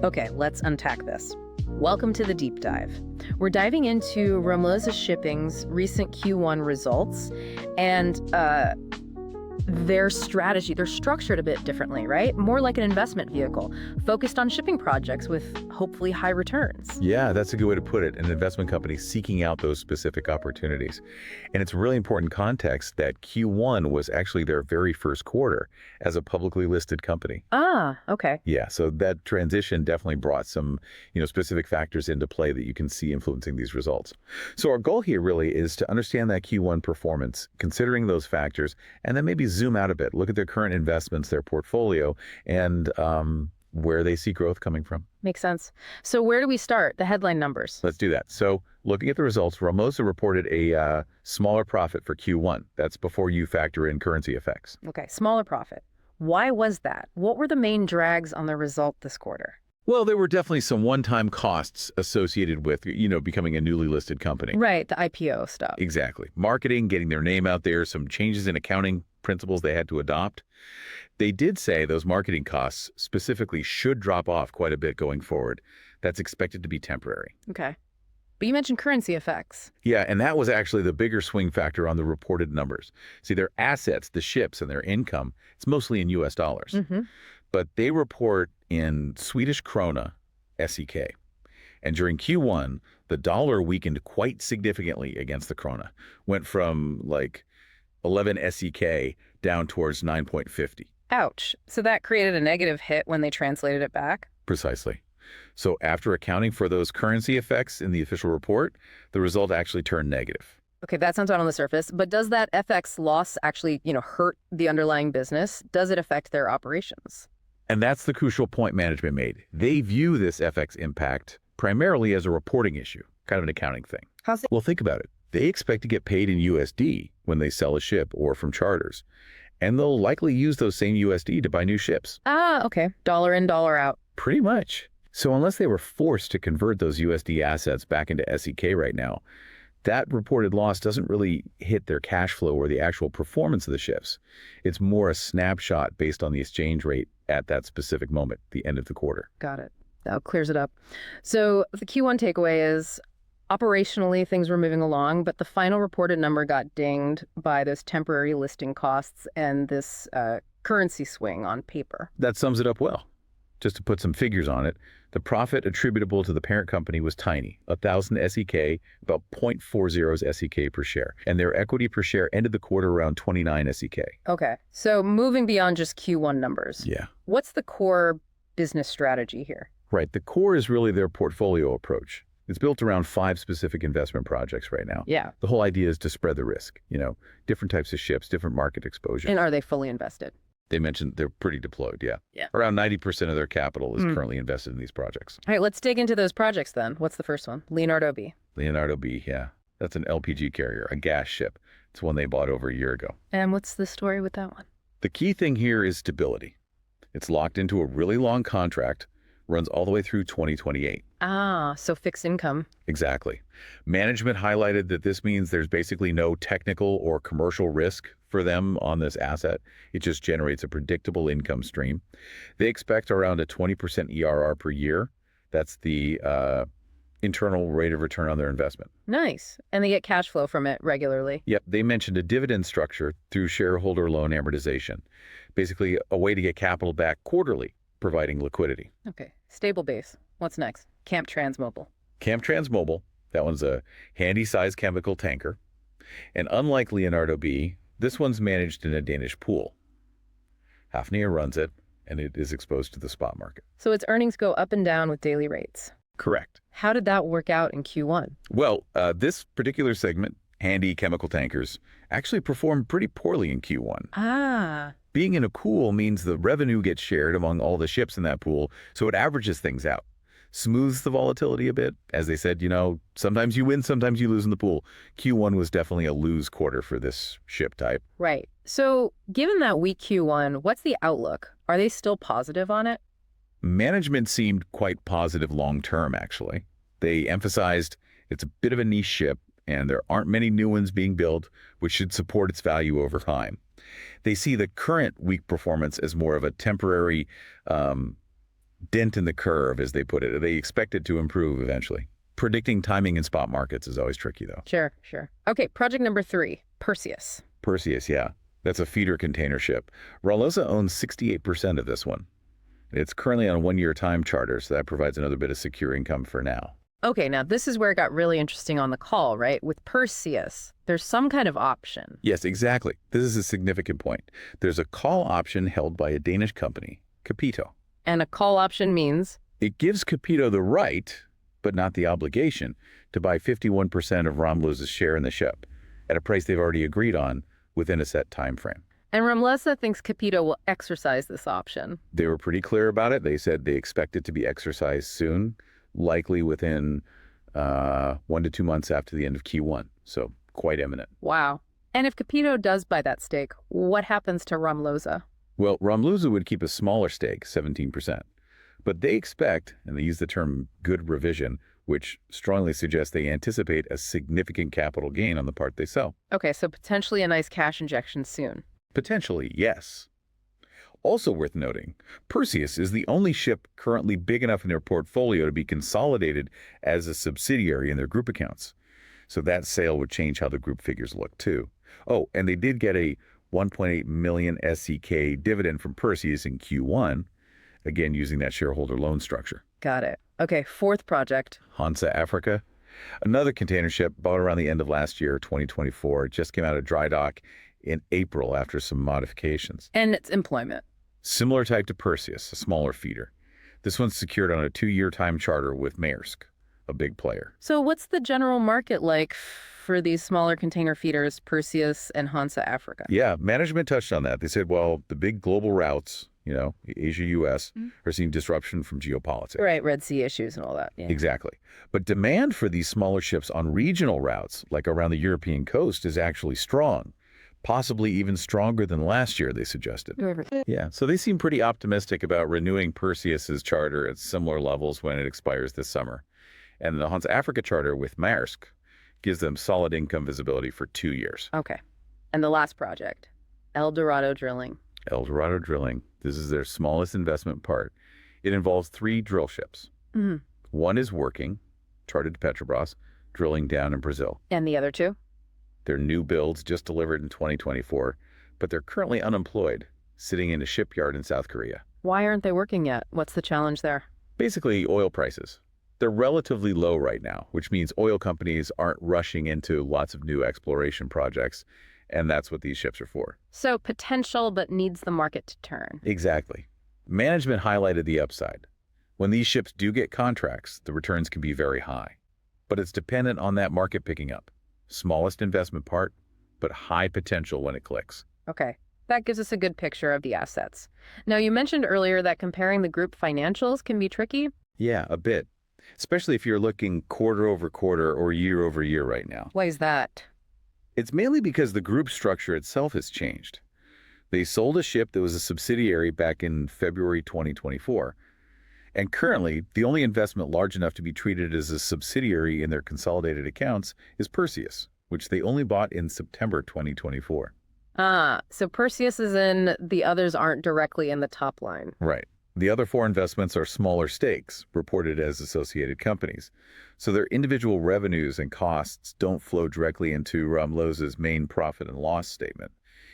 Okay, let's unpack this. Welcome to the Deep Dive. We're diving into Ramla Shipping's recent Q1 results and their strategy. They're structured a bit differently, right? More like an investment vehicle, focused on shipping projects with hopefully high returns. Yeah, that's a good way to put it. An investment company seeking out those specific opportunities. And it's really important context that Q1 was actually their very first quarter as a publicly listed company. Ah, okay. Yeah, so that transition definitely brought some, specific factors into play that you can see influencing these results. So our goal here really is to understand that Q1 performance, considering those factors, and then maybe zoom out a bit, look at their current investments, their portfolio, and where they see growth coming from. Makes sense. So where do we start? The headline numbers. Let's do that. So looking at the results, Ramla reported a smaller profit for Q1. That's before you factor in currency effects. Okay, smaller profit. Why was that? What were the main drags on the result this quarter? Well, there were definitely some one-time costs associated with, becoming a newly listed company. Right, the IPO stuff. Exactly. Marketing, getting their name out there, some changes in accounting principles they had to adopt. They did say those marketing costs specifically should drop off quite a bit going forward. That's expected to be temporary. Okay. But you mentioned currency effects. Yeah, and that was actually the bigger swing factor on the reported numbers. See, their assets, the ships, and their income, it's mostly in US dollars. Mm-hmm. But they report in Swedish krona, SEK. And during Q1, the dollar weakened quite significantly against the krona. Went from like 11 SEK down towards 9.50. Ouch. So that created a negative hit when they translated it back? Precisely. So after accounting for those currency effects in the official report, the result actually turned negative. Okay, that sounds odd on the surface, but does that FX loss actually, hurt the underlying business? Does it affect their operations? And that's the crucial point management made. They view this FX impact primarily as a reporting issue, kind of an accounting thing. Well, think about it. They expect to get paid in USD when they sell a ship or from charters. And they'll likely use those same USD to buy new ships. Ah, okay. Dollar in, dollar out. Pretty much. So unless they were forced to convert those USD assets back into SEK right now, that reported loss doesn't really hit their cash flow or the actual performance of the ships. It's more a snapshot based on the exchange rate at that specific moment, the end of the quarter. Got it. That clears it up. So the Q1 takeaway is operationally things were moving along, but the final reported number got dinged by those temporary listing costs and this currency swing on paper. That sums it up well. Just to put some figures on it, the profit attributable to the parent company was tiny, 1,000 SEK, about 0.40 SEK per share. And their equity per share ended the quarter around 29 SEK. Okay, so moving beyond just Q1 numbers. Yeah. What's the core business strategy here? Right, the core is really their portfolio approach. It's built around 5 specific investment projects right now. Yeah. The whole idea is to spread the risk, different types of ships, different market exposure. And are they fully invested? They mentioned they're pretty deployed, yeah. Yeah. Around 90% of their capital is currently invested in these projects. All right, let's dig into those projects then. What's the first one? Leonardo B. Leonardo B, yeah. That's an LPG carrier, a gas ship. It's one they bought over a year ago. And what's the story with that one? The key thing here is stability. It's locked into a really long contract, runs all the way through 2028. Ah, so fixed income. Exactly. Management highlighted that this means there's basically no technical or commercial risk for them on this asset. It just generates a predictable income stream. They expect around a 20% ERR per year. That's the internal rate of return on their investment. Nice. And they get cash flow from it regularly. Yep. They mentioned a dividend structure through shareholder loan amortization. Basically, a way to get capital back quarterly, providing liquidity. Okay. Stable base. What's next? Camp Transmobile. Camp Transmobile, that one's a handy-sized chemical tanker. And unlike Leonardo B, this one's managed in a Danish pool. Hafnia runs it, and it is exposed to the spot market. So its earnings go up and down with daily rates. Correct. How did that work out in Q1? Well, this particular segment, handy chemical tankers, actually performed pretty poorly in Q1. Ah. Being in a pool means the revenue gets shared among all the ships in that pool, so it averages things out. Smooths the volatility a bit. As they said, sometimes you win, sometimes you lose in the pool. Q1 was definitely a lose quarter for this ship type. Right. So given that weak Q1, what's the outlook? Are they still positive on it? Management seemed quite positive long-term, actually. They emphasized it's a bit of a niche ship, and there aren't many new ones being built, which should support its value over time. They see the current weak performance as more of a temporary dent in the curve, as they put it. They expect it to improve eventually. Predicting timing in spot markets is always tricky, though. Sure, sure. Okay, project number 3, Perseus. Perseus, yeah. That's a feeder container ship. Ramla owns 68% of this one. It's currently on a 1-year time charter, so that provides another bit of secure income for now. Okay, now this is where it got really interesting on the call, right? With Perseus, there's some kind of option. Yes, exactly. This is a significant point. There's a call option held by a Danish company, Capito. And a call option means? It gives Capito the right, but not the obligation, to buy 51% of Ramla's share in the ship at a price they've already agreed on within a set time frame. And Ramla thinks Capito will exercise this option. They were pretty clear about it. They said they expect it to be exercised soon, likely within 1 to 2 months after the end of Q1. So quite imminent. Wow. And if Capito does buy that stake, what happens to Ramla? Well, Ramla would keep a smaller stake, 17%. But they expect, and they use the term good revision, which strongly suggests they anticipate a significant capital gain on the part they sell. Okay, so potentially a nice cash injection soon. Potentially, yes. Also worth noting, Perseus is the only ship currently big enough in their portfolio to be consolidated as a subsidiary in their group accounts. So that sale would change how the group figures look too. Oh, and they did get a 1.8 million SEK dividend from Perseus in Q1, again using that shareholder loan structure. Got it. Okay, 4th project. Hansa Africa. Another container ship bought around the end of last year, 2024. It just came out of dry dock in April after some modifications. And its employment. Similar type to Perseus, a smaller feeder. This one's secured on a 2-year time charter with Mayersk, a big player. So what's the general market like for these smaller container feeders, Perseus and Hansa Africa? Yeah, management touched on that. They said, well, the big global routes, Asia, US, are seeing disruption from geopolitics. Right, Red Sea issues and all that. Yeah. Exactly. But demand for these smaller ships on regional routes, like around the European coast, is actually strong. Possibly even stronger than last year, they suggested. Yeah, so they seem pretty optimistic about renewing Perseus's charter at similar levels when it expires this summer. And the Hansa Africa charter with Mayersk gives them solid income visibility for 2 years. Okay. And the last project, Dorado Drilling. Dorado Drilling. This is their smallest investment part. It involves 3 drill ships. Mm-hmm. One is working, chartered to Petrobras, drilling down in Brazil. And the other 2? They're new builds just delivered in 2024, but they're currently unemployed, sitting in a shipyard in South Korea. Why aren't they working yet? What's the challenge there? Basically, oil prices. They're relatively low right now, which means oil companies aren't rushing into lots of new exploration projects, and that's what these ships are for. So potential, but needs the market to turn. Exactly. Management highlighted the upside. When these ships do get contracts, the returns can be very high, but it's dependent on that market picking up. Smallest investment part, but high potential when it clicks. Okay, that gives us a good picture of the assets. Now, you mentioned earlier that comparing the group financials can be tricky. Yeah, a bit, especially if you're looking quarter over quarter or year over year right now. Why is that? It's mainly because the group structure itself has changed. They sold a ship that was a subsidiary back in February 2024. And currently, the only investment large enough to be treated as a subsidiary in their consolidated accounts is Perseus, which they only bought in September 2024. So Perseus is in, the others aren't directly in the top line. Right. The other 4 investments are smaller stakes, reported as associated companies. So their individual revenues and costs don't flow directly into Ramla's main profit and loss statement.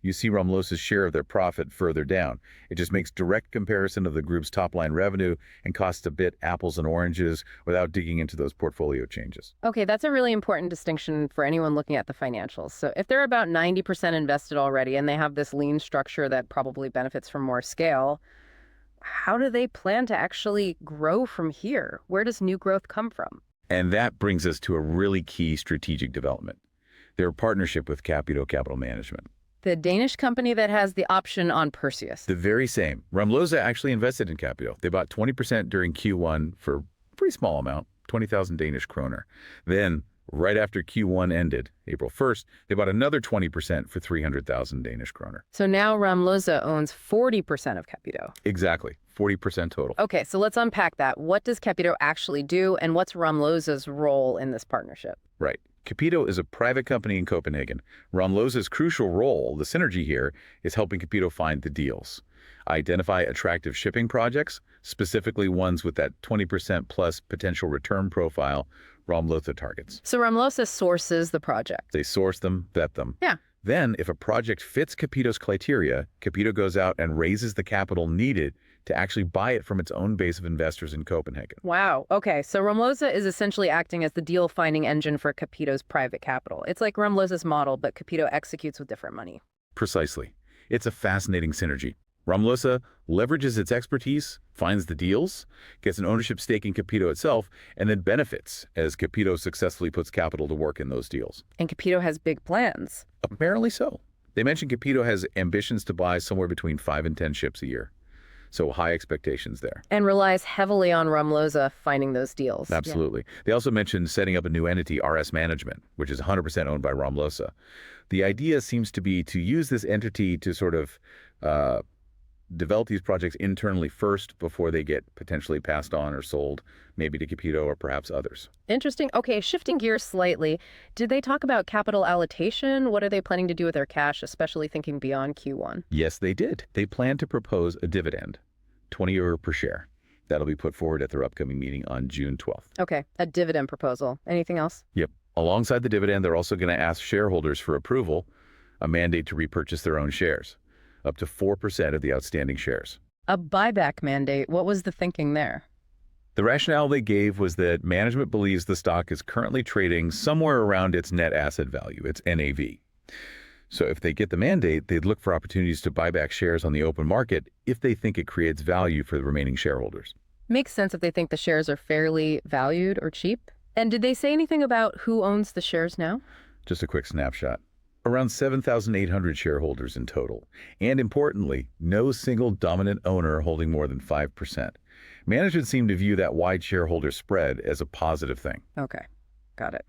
You see Ramla's share of their profit further down. It just makes direct comparison of the group's top-line revenue and costs a bit apples and oranges without digging into those portfolio changes. Okay, that's a really important distinction for anyone looking at the financials. So if they're about 90% invested already and they have this lean structure that probably benefits from more scale, how do they plan to actually grow from here? Where does new growth come from? And that brings us to a really key strategic development. Their partnership with Capito Capital Management. The Danish company that has the option on Perseus. The very same. Ramla actually invested in Capito. They bought 20% during Q1 for a pretty small amount, 20,000 Danish kroner. Then, right after Q1 ended, April 1st, they bought another 20% for 300,000 Danish kroner. So now Ramla owns 40% of Capito. Exactly, 40% total. Okay, so let's unpack that. What does Capito actually do, and what's Ramla's role in this partnership? Right. Capito is a private company in Copenhagen. Ramla's crucial role, the synergy here, is helping Capito find the deals. identify attractive shipping projects, specifically ones with that 20% plus potential return profile Ramla targets. So Ramla sources the project. They source them, vet them. Yeah. Then, if a project fits Capito's criteria, Capito goes out and raises the capital needed to actually buy it from its own base of investors in Copenhagen. Wow. Okay. So Ramla is essentially acting as the deal-finding engine for Capito's private capital. It's like Ramla's model, but Capito executes with different money. Precisely. It's a fascinating synergy. Ramla leverages its expertise, finds the deals, gets an ownership stake in Capito itself, and then benefits as Capito successfully puts capital to work in those deals. And Capito has big plans. Apparently so. They mentioned Capito has ambitions to buy somewhere between 5 and 10 ships a year. So high expectations there. And relies heavily on Ramla finding those deals. Absolutely. Yeah. They also mentioned setting up a new entity, RS Management, which is 100% owned by Ramla. The idea seems to be to use this entity to sort of develop these projects internally first before they get potentially passed on or sold, maybe to Capito or perhaps others. Interesting. Okay, shifting gears slightly, did they talk about capital allocation? What are they planning to do with their cash, especially thinking beyond Q1? Yes, they did. They plan to propose a dividend, 20 euro per share. That'll be put forward at their upcoming meeting on June 12th. Okay, a dividend proposal. Anything else? Yep. Alongside the dividend, they're also going to ask shareholders for approval, a mandate to repurchase their own shares, up to 4% of the outstanding shares. A buyback mandate. What was the thinking there? The rationale they gave was that management believes the stock is currently trading somewhere around its net asset value, its NAV. So if they get the mandate, they'd look for opportunities to buy back shares on the open market if they think it creates value for the remaining shareholders. Makes sense if they think the shares are fairly valued or cheap. And did they say anything about who owns the shares now? Just a quick snapshot. Around 7,800 shareholders in total. And importantly, no single dominant owner holding more than 5%. Management seemed to view that wide shareholder spread as a positive thing. Okay, got it.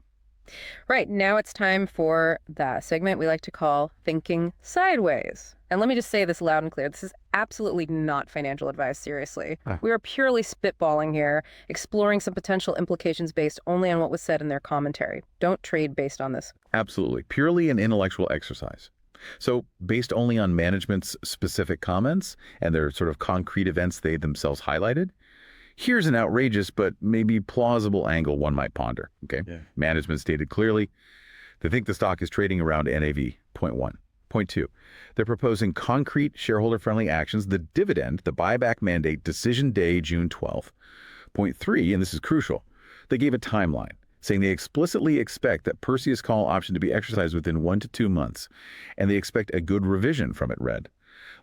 Right, now it's time for that segment we like to call Thinking Sideways. And let me just say this loud and clear. This is absolutely not financial advice, seriously. We are purely spitballing here, exploring some potential implications based only on what was said in their commentary. Don't trade based on this. Absolutely. Purely an intellectual exercise. So based only on management's specific comments and their sort of concrete events they themselves highlighted, here's an outrageous but maybe plausible angle one might ponder. Okay. Yeah. Management stated clearly they think the stock is trading around NAV, point 1. Point 2, they're proposing concrete shareholder-friendly actions, the dividend, the buyback mandate, decision day, June 12th. Point 3, and this is crucial, they gave a timeline, saying they explicitly expect that Perseus call option to be exercised within 1 to 2 months, and they expect a good revision from it, read.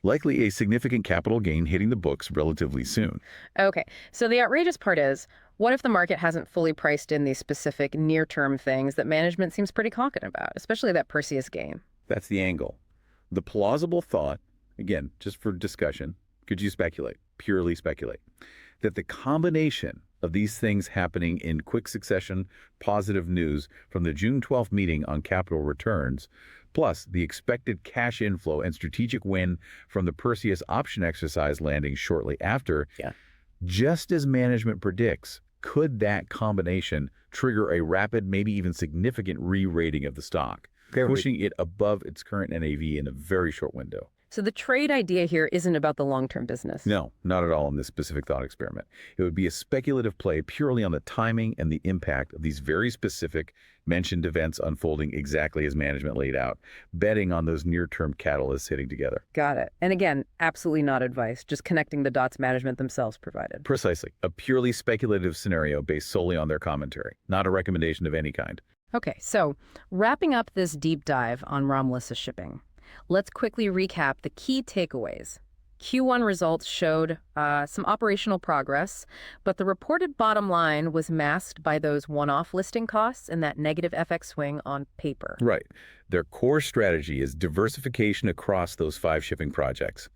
Likely a significant capital gain hitting the books relatively soon. Okay, so the outrageous part is, what if the market hasn't fully priced in these specific near-term things that management seems pretty confident about, especially that Perseus gain? That's the angle. The plausible thought, again, just for discussion, could you speculate, purely speculate, that the combination of these things happening in quick succession, positive news from the June 12th meeting on capital returns, plus the expected cash inflow and strategic win from the Perseus option exercise landing shortly after, just as management predicts, could that combination trigger a rapid, maybe even significant re-rating of the stock, pushing it above its current NAV in a very short window? So the trade idea here isn't about the long-term business. No, not at all in this specific thought experiment. It would be a speculative play purely on the timing and the impact of these very specific mentioned events unfolding exactly as management laid out, betting on those near-term catalysts hitting together. Got it. And again, absolutely not advice, just connecting the dots management themselves provided. Precisely. A purely speculative scenario based solely on their commentary, not a recommendation of any kind. Okay, so wrapping up this deep dive on Ramla shipping, let's quickly recap the key takeaways. Q1 results showed some operational progress, but the reported bottom line was masked by those one-off listing costs and that negative FX swing on paper. Right. Their core strategy is diversification across those 5 shipping projects,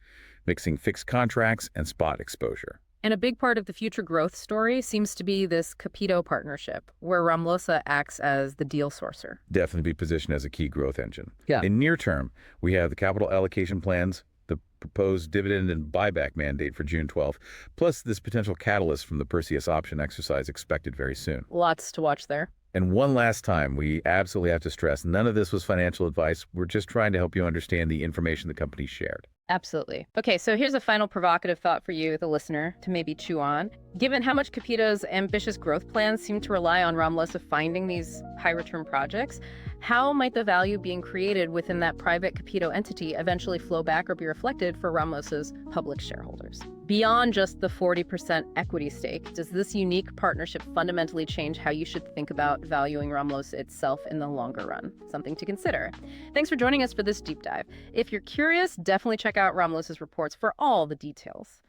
mixing fixed contracts and spot exposure. And a big part of the future growth story seems to be this Capito partnership, where Ramla acts as the deal sourcer. Definitely be positioned as a key growth engine. Yeah. In near term, we have the capital allocation plans, the proposed dividend and buyback mandate for June 12th, plus this potential catalyst from the Perseus option exercise expected very soon. Lots to watch there. And one last time, we absolutely have to stress, none of this was financial advice. We're just trying to help you understand the information the company shared. Absolutely. Okay, so here's a final provocative thought for you, the listener, to maybe chew on. Given how much Capito's ambitious growth plans seem to rely on Ramla finding these high-return projects, how might the value being created within that private Capito entity eventually flow back or be reflected for Ramla's public shareholders? Beyond just the 40% equity stake, does this unique partnership fundamentally change how you should think about valuing Ramla itself in the longer run? Something to consider. Thanks for joining us for this deep dive. If you're curious, definitely check out Ramla's reports for all the details.